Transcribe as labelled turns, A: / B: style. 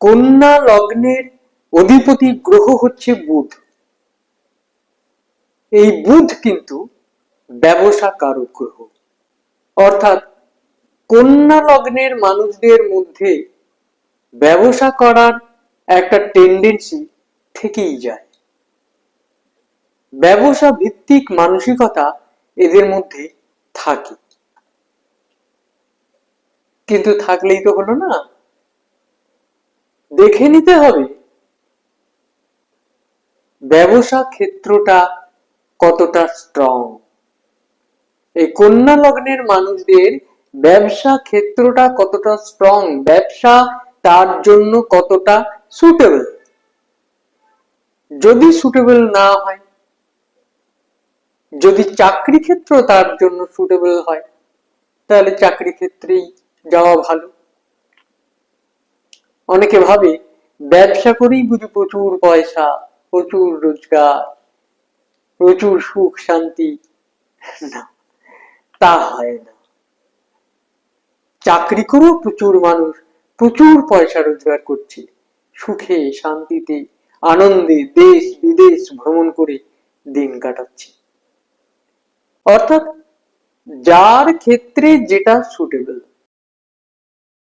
A: কন্যা লগ্নের অধিপতি গ্রহ হচ্ছে বুধ। এই বুধ কিন্তু ব্যবসা কারক গ্রহ, অর্থাৎ কন্যা লগ্নের মানুষদের মধ্যে ব্যবসা করার একটা টেন্ডেন্সি থেকেই যায়। ব্যবসা ভিত্তিক মানসিকতা এদের মধ্যে থাকে। কিন্তু থাকলেই তো হলো না, দেখে নিতে হবে ব্যবসা ক্ষেত্রটা কতটা স্ট্রং। এই কন্যা লগ্নের মানুষদের ব্যবসা ক্ষেত্রটা কতটা স্ট্রং, ব্যবসা তার জন্য কতটা সুটেবল। যদি সুটেবল না হয়, যদি চাকরি ক্ষেত্র তার জন্য সুটেবল হয়, তাহলে চাকরি ক্ষেত্রেই যাওয়া ভালো। অনেকে ভাবে ব্যবসা করেই বুঝি প্রচুর পয়সা, প্রচুর রোজগার, প্রচুর সুখ শান্তি। না, তা হয় না। চাকরি করেও প্রচুর মানুষ প্রচুর পয়সা রোজগার করছে, সুখে শান্তিতে আনন্দে দেশ বিদেশ ভ্রমণ করে দিন কাটাচ্ছে। অর্থাৎ যার ক্ষেত্রে যেটা সুটেবল,